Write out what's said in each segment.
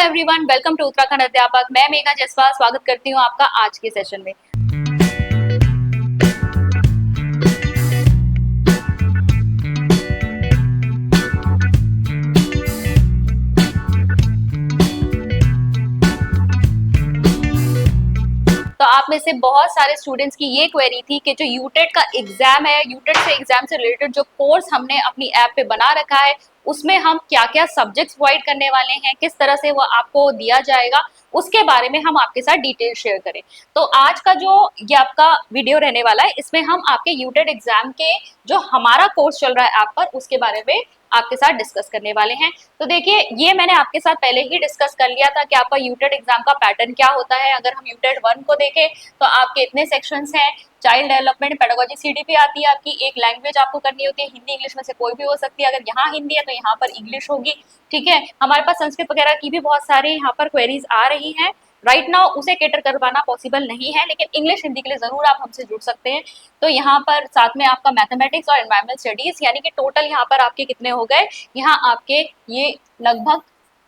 Everyone, welcome to Uttarakhand अध्यापक। मैं मेघा जसवाल स्वागत करती हूँ आपका आज के सेशन में। तो आप में से बहुत सारे स्टूडेंट्स की ये क्वेरी थी कि जो यूटेट का एग्जाम है, यूटेट से एग्जाम से रिलेटेड जो कोर्स हमने अपनी ऐप पे बना रखा है उसमें हम क्या क्या सब्जेक्ट्स प्रोवाइड करने वाले हैं, किस तरह से वो आपको दिया जाएगा, उसके बारे में हम आपके साथ डिटेल शेयर करें। तो आज का जो ये आपका वीडियो रहने वाला है, इसमें हम आपके यूटेट एग्जाम के जो हमारा कोर्स चल रहा है ऐप पर, उसके बारे में आपके साथ डिस्कस करने वाले हैं। तो देखिए, ये मैंने आपके साथ पहले ही डिस्कस कर लिया था कि आपका यूटेट एग्जाम का पैटर्न क्या होता है। अगर हम यूटेट 1 को देखें तो आपके इतने सेक्शंस हैं। चाइल्ड डेवलपमेंट, पेडागोजी, सीडीपी आती है आपकी। एक लैंग्वेज आपको करनी होती है, हिंदी इंग्लिश में से कोई भी हो सकती है। अगर यहाँ हिंदी है तो यहाँ पर इंग्लिश होगी, ठीक है। हमारे पास संस्कृत वगैरह की भी बहुत सारी यहाँ पर क्वेरीज आ रही हैं। राइट नाउ उसे कैटर कर पाना पॉसिबल नहीं है, लेकिन इंग्लिश हिंदी के लिए जरूर आप हमसे जुड़ सकते हैं। तो यहाँ पर साथ में आपका मैथमेटिक्स और एनवायरमेंट स्टडीज, यानी कि टोटल यहाँ पर आपके कितने हो गए, यहाँ आपके ये लगभग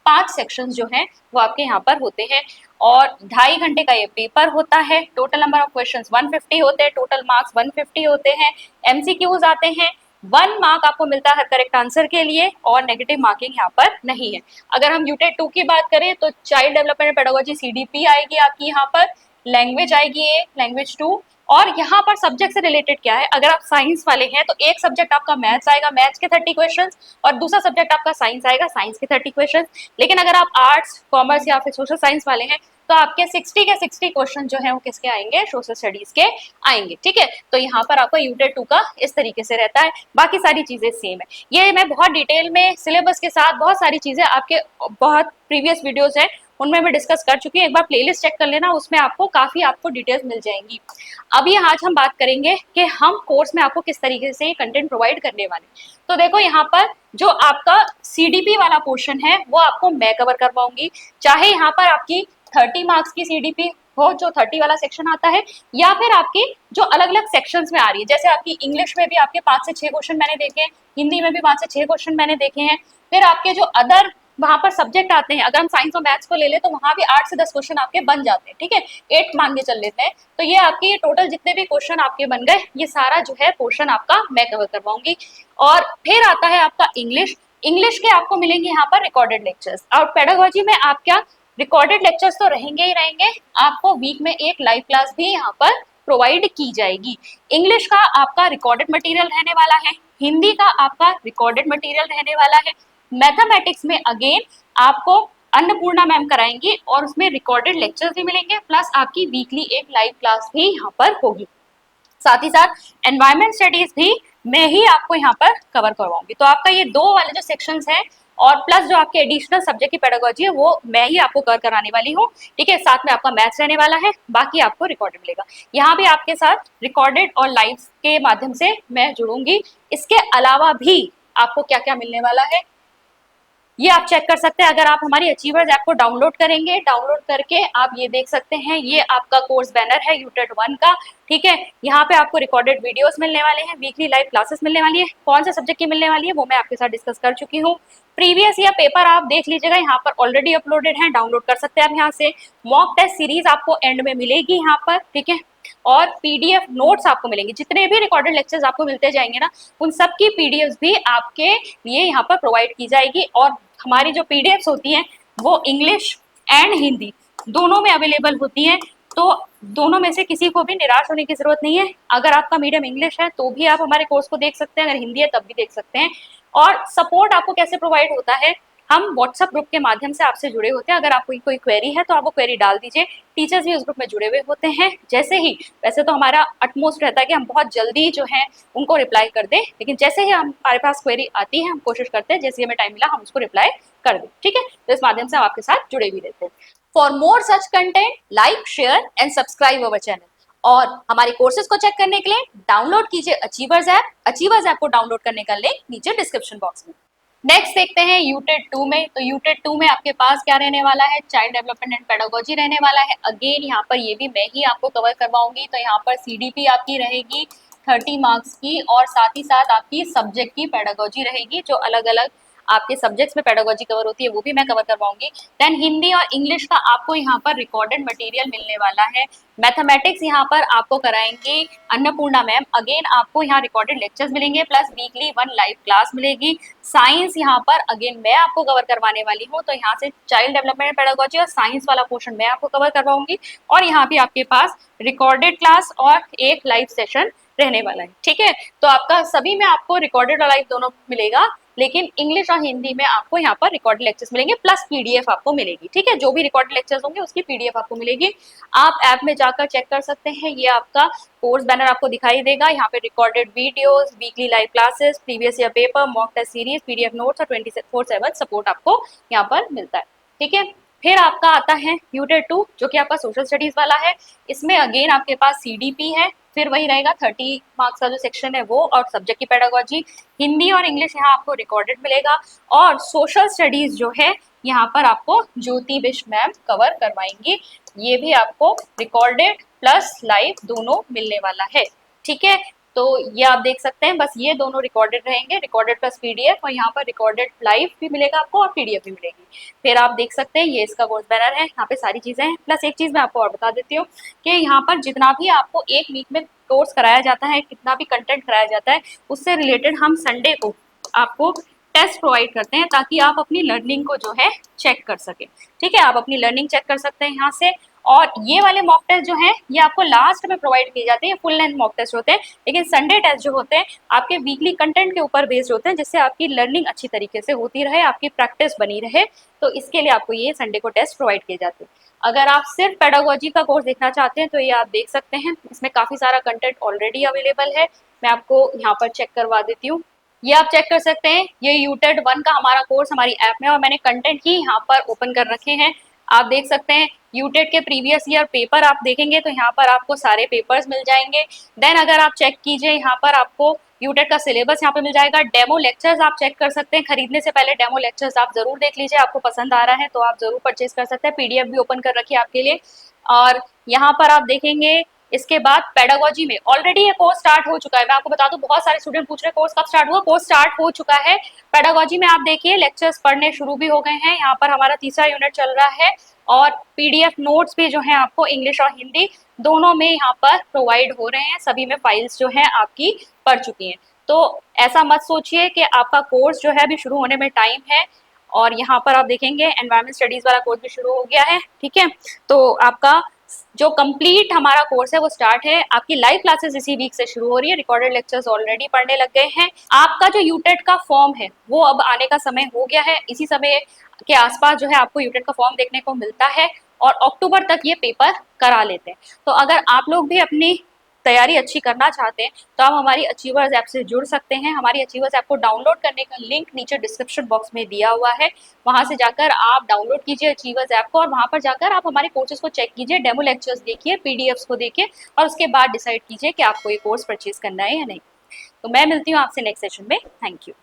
5 सेक्शंस जो हैं वो आपके यहाँ पर होते हैं। और 2.5 घंटे का ये पेपर होता है। टोटल नंबर ऑफ क्वेश्चंस 150 होते हैं, टोटल मार्क्स 150 होते हैं। एमसीक्यूज आते हैं, 1 मार्क आपको मिलता है हर करेक्ट आंसर के लिए, और नेगेटिव मार्किंग यहाँ पर नहीं है। अगर हम यूटेट 2 की बात करें तो चाइल्ड डेवलपमेंट पेडागोजी सीडीपी आएगी आपकी, यहाँ पर लैंग्वेज आएगी ए, लैंग्वेज 2। और यहाँ पर सब्जेक्ट से रिलेटेड क्या है, अगर आप साइंस वाले हैं तो एक सब्जेक्ट आपका मैथ्स आएगा, मैथ्स के 30 क्वेश्चंस, और दूसरा सब्जेक्ट आपका साइंस आएगा, साइंस के 30 क्वेश्चंस। लेकिन अगर आप आर्ट्स, कॉमर्स या फिर सोशल साइंस वाले हैं तो आपके 60 के 60 क्वेश्चन जो है वो किसके आएंगे, सोशल स्टडीज के आएंगे, ठीक है। तो यहाँ पर आपका यूटेट 2 का इस तरीके से रहता है, बाकी सारी चीजें सेम है। ये मैं बहुत डिटेल में सिलेबस के साथ बहुत सारी चीजें आपके बहुत प्रीवियस वीडियोस है उनमें मैं डिस्कस कर चुकी हूँ। एक बार प्लेलिस्ट चेक कर लेना, उसमें आपको डिटेल्स मिल जाएंगी। अभी आज हम बात करेंगे कि हम कोर्स में आपको किस तरीके से कंटेंट प्रोवाइड करने वाले। तो देखो, यहाँ पर जो आपका सीडीपी वाला पोर्शन है वो आपको मैं कवर करवाऊंगी। चाहे यहाँ पर आपकी 30 मार्क्स की सीडीपी हो, जो 30 वाला सेक्शन आता है, या फिर आपकी जो अलग अलग सेक्शंस में आ रही है। जैसे आपकी इंग्लिश में भी आपके 5 से 6 क्वेश्चन मैंने देखे हैं, हिंदी में भी 5 से 6 क्वेश्चन मैंने देखे हैं। फिर आपके जो अदर वहां पर सब्जेक्ट आते हैं, अगर हम साइंस और मैथ्स को ले ले तो वहां भी 8 से 10 क्वेश्चन आपके बन जाते हैं, ठीक है। 8 मान के चल लेते हैं। तो ये आपकी टोटल जितने भी क्वेश्चन आपके बन गए, ये सारा जो है पोर्शन आपका मैं कवर करवाऊंगी। और फिर आता है आपका इंग्लिश। इंग्लिश के आपको मिलेंगे यहाँ पर रिकॉर्डेड लेक्चर्स, और पेडागोजी में आप क्या, रिकॉर्डेड लेक्चर्स तो रहेंगे ही रहेंगे, आपको वीक में एक लाइव क्लास भी यहाँ पर प्रोवाइड की जाएगी। इंग्लिश का आपका रिकॉर्डेड मटेरियल रहने वाला है, हिंदी का आपका रिकॉर्डेड मटेरियल रहने वाला है। मैथमेटिक्स में अगेन आपको अन्नपूर्णा मैम कराएंगी और उसमें रिकॉर्डेड लेक्चर्स भी मिलेंगे, प्लस आपकी वीकली एक लाइव क्लास भी यहाँ पर होगी। साथ ही साथ एनवायरमेंट स्टडीज भी मैं ही आपको यहाँ पर कवर करवाऊंगी। तो आपका ये 2 वाले जो सेक्शंस हैं, और प्लस जो आपके एडिशनल सब्जेक्ट की पेडागोजी है वो मैं ही आपको कवर कराने वाली हूँ, ठीक है। साथ में आपका मैथ्स रहने वाला है, बाकी आपको रिकॉर्डेड मिलेगा। यहाँ भी आपके साथ रिकॉर्डेड और लाइव के माध्यम से मैं जुड़ूंगी। इसके अलावा भी आपको क्या क्या मिलने वाला है ये आप चेक कर सकते हैं। अगर आप हमारी अचीवर्स ऐप को डाउनलोड करेंगे, डाउनलोड करके आप ये देख सकते हैं, ये आपका कोर्स बैनर है यूटेट 1 का, ठीक है। यहाँ पे आपको रिकॉर्डेड वीडियोस मिलने वाले हैं, वीकली लाइव क्लासेस मिलने वाली है। कौन से सब्जेक्ट की मिलने वाली है वो मैं आपके साथ डिस्कस कर चुकी हूँ। प्रीवियस या पेपर आप देख लीजिएगा, यहाँ पर ऑलरेडी अपलोडेड है, डाउनलोड कर सकते हैं आप यहाँ से। मॉक टेस्ट सीरीज आपको एंड में मिलेगी यहाँ पर, ठीक है। और पीडीएफ नोट्स आपको मिलेंगे, जितने भी रिकॉर्डेड लेक्चर्स आपको मिलते जाएंगे ना, उन सब की पीडीएफ भी आपके लिए यहाँ पर प्रोवाइड की जाएगी। और हमारी जो पीडीएफ्स होती हैं वो इंग्लिश एंड हिंदी दोनों में अवेलेबल होती हैं। तो दोनों में से किसी को भी निराश होने की जरूरत नहीं है। अगर आपका मीडियम इंग्लिश है तो भी आप हमारे कोर्स को देख सकते हैं, अगर हिंदी है तब भी देख सकते हैं। और सपोर्ट आपको कैसे प्रोवाइड होता है, हम व्हाट्सएप ग्रुप के माध्यम से आपसे जुड़े होते हैं। अगर आपको कोई क्वेरी है तो आप वो क्वेरी डाल दीजिए, टीचर्स भी उस ग्रुप में जुड़े हुए होते हैं। जैसे ही, वैसे तो हमारा अटमोस्ट रहता है कि हम बहुत जल्दी जो है उनको रिप्लाई कर दें, लेकिन जैसे ही हमारे पास क्वेरी आती है हम कोशिश करते हैं जैसे हमें टाइम मिला हम उसको रिप्लाई कर दें, ठीक है। तो इस माध्यम से हम आपके साथ जुड़े भी रहते हैं। For more such content, like, share and subscribe our channel. और हमारे कोर्सेज को चेक करने के लिए डाउनलोड कीजिए अचीवर्स ऐप। अचीवर्स ऐप को डाउनलोड करने का लिंक नीचे डिस्क्रिप्शन बॉक्स में। नेक्स्ट देखते हैं यूटेट 2 में। तो यूटेट 2 में आपके पास क्या रहने वाला है, चाइल्ड डेवलपमेंट एंड पेडागोजी रहने वाला है। अगेन यहाँ पर ये भी मैं ही आपको कवर करवाऊंगी। तो यहाँ पर सीडीपी आपकी रहेगी 30 मार्क्स की, और साथ ही साथ आपकी सब्जेक्ट की पेडागोजी रहेगी, जो अलग अलग आपके सब्जेक्ट्स में पेडागोजी कवर होती है वो भी मैं कवर करवाऊंगी। देन हिंदी और इंग्लिश का आपको यहाँ पर रिकॉर्डेड मटेरियल मिलने वाला है। मैथमेटिक्स यहाँ पर आपको कराएंगे अन्नपूर्णा मैम, अगेन आपको यहाँ रिकॉर्डेड लेक्चर्स मिलेंगे प्लस वीकली 1 लाइव क्लास मिलेगी। साइंस यहाँ पर अगेन मैं आपको कवर करवाने वाली हूँ, तो यहाँ से चाइल्ड डेवलपमेंट पेडागोजी और साइंस वाला पोर्शन मैं आपको कवर करवाऊंगी, और यहाँ भी आपके पास रिकॉर्डेड क्लास और एक लाइव सेशन रहने वाला है। ठीक है, तो आपका सभी में आपको रिकॉर्डेड और लाइव दोनों मिलेगा, लेकिन इंग्लिश और हिंदी में आपको यहाँ पर रिकॉर्डेड लेक्चर्स मिलेंगे प्लस पीडीएफ आपको मिलेगी। ठीक है, जो भी रिकॉर्डेड लेक्चर्स होंगे उसकी पीडीएफ आपको मिलेगी। आप ऐप में जाकर चेक कर सकते हैं, ये आपका कोर्स बैनर आपको दिखाई देगा। यहाँ पे recorded videos, weekly live classes, previous year paper, mock test series, PDF notes और 24/7 सपोर्ट आपको यहाँ पर मिलता है। ठीक है, फिर आपका आता है यूटेड 2 जो कि आपका सोशल स्टडीज वाला है। इसमें अगेन आपके पास सीडीपी है, फिर वही रहेगा 30 मार्क्स का जो सेक्शन है वो, और सब्जेक्ट की पेडागोजी, हिंदी और इंग्लिश यहाँ आपको रिकॉर्डेड मिलेगा। और सोशल स्टडीज जो है यहाँ पर आपको ज्योति बिष्ट मैम कवर करवाएंगी, ये भी आपको रिकॉर्डेड प्लस लाइव दोनों मिलने वाला है। ठीक है, तो ये आप देख सकते हैं, बस ये दोनों रिकॉर्डेड रहेंगे, रिकॉर्डेड प्लस पीडीएफ, और यहाँ पर रिकॉर्डेड लाइव भी मिलेगा आपको और पीडीएफ भी मिलेगी। फिर आप देख सकते हैं ये इसका कोर्स बैनर है, यहाँ पे सारी चीजें हैं। प्लस एक चीज मैं आपको और बता देती हूँ कि यहाँ पर जितना भी आपको एक वीक में कोर्स कराया जाता है, कितना भी कंटेंट कराया जाता है, उससे रिलेटेड हम संडे को आपको टेस्ट प्रोवाइड करते हैं ताकि आप अपनी लर्निंग को जो है चेक कर सके। ठीक है, आप अपनी लर्निंग चेक कर सकते हैं यहाँ से। और ये वाले मॉक टेस्ट जो हैं ये आपको लास्ट में प्रोवाइड किए जाते हैं, फुल लेंथ मॉक टेस्ट होते हैं, लेकिन संडे टेस्ट जो होते हैं आपके वीकली कंटेंट के ऊपर बेस्ड होते हैं, जिससे आपकी लर्निंग अच्छी तरीके से होती रहे, आपकी प्रैक्टिस बनी रहे, तो इसके लिए आपको ये संडे को टेस्ट प्रोवाइड किए जाते हैं। अगर आप सिर्फ पेडागोजी का कोर्स देखना चाहते हैं तो ये आप देख सकते हैं, इसमें काफ़ी सारा कंटेंट ऑलरेडी अवेलेबल है। मैं आपको यहाँ पर चेक करवा देती हूँ, ये आप चेक कर सकते हैं, ये यूटेड 1 का हमारा कोर्स हमारी ऐप में, और मैंने कंटेंट ही यहाँ पर ओपन कर रखे हैं। आप देख सकते हैं यूटेड के प्रीवियस ईयर पेपर आप देखेंगे तो यहाँ पर आपको सारे पेपर्स मिल जाएंगे। देन अगर आप चेक कीजिए यहाँ पर आपको यूटेड का सिलेबस यहाँ पे मिल जाएगा। डेमो लेक्चर्स आप चेक कर सकते हैं, खरीदने से पहले डेमो लेक्चर्स आप जरूर देख लीजिए, आपको पसंद आ रहा है तो आप जरूर परचेज कर सकते हैं। पीडीएफ भी ओपन कर रखी है आपके लिए। और यहाँ पर आप देखेंगे इसके बाद पेडागोजी में ऑलरेडी ये कोर्स स्टार्ट हो चुका है। मैं आपको बता दूं, बहुत सारे स्टूडेंट पूछ रहे हैं कोर्स कब स्टार्ट हुआ, कोर्स स्टार्ट हो चुका है। पेडागोजी में आप देखिए लेक्चर्स पढ़ने शुरू भी हो गए हैं, यहाँ पर हमारा तीसरा यूनिट चल रहा है, और पीडीएफ नोट्स भी जो है आपको इंग्लिश और हिंदी दोनों में यहाँ पर प्रोवाइड हो रहे हैं। सभी में फाइल्स जो है आपकी पढ़ चुकी हैं, तो ऐसा मत सोचिए कि आपका कोर्स जो है अभी शुरू होने में टाइम है। और यहाँ पर आप देखेंगे एनवायरमेंट स्टडीज वाला कोर्स भी शुरू हो गया है। ठीक है, तो आपका जो कंप्लीट हमारा कोर्स है वो स्टार्ट है। आपकी लाइव क्लासेस इसी वीक से शुरू हो रही है, रिकॉर्डेड लेक्चर्स ऑलरेडी पढ़ने लग गए हैं। आपका जो यूटेट का फॉर्म है वो अब आने का समय हो गया है, इसी समय के आसपास जो है आपको यूटेट का फॉर्म देखने को मिलता है, और अक्टूबर तक ये पेपर करा लेते हैं। तो अगर आप लोग भी अपनी तैयारी अच्छी करना चाहते हैं तो आप हमारी अचीवर्स ऐप से जुड़ सकते हैं। हमारी अचीवर्स ऐप को डाउनलोड करने का लिंक नीचे डिस्क्रिप्शन बॉक्स में दिया हुआ है, वहां से जाकर आप डाउनलोड कीजिए अचीवर्स ऐप को, और वहां पर जाकर आप हमारे कोर्सेज को चेक कीजिए, डेमो लेक्चर्स देखिए, पीडीएफ्स को देखिए, और उसके बाद डिसाइड कीजिए कि आपको ये कोर्स परचेज करना है या नहीं। तो मैं मिलती हूँ आपसे नेक्स्ट सेशन में। Thank you.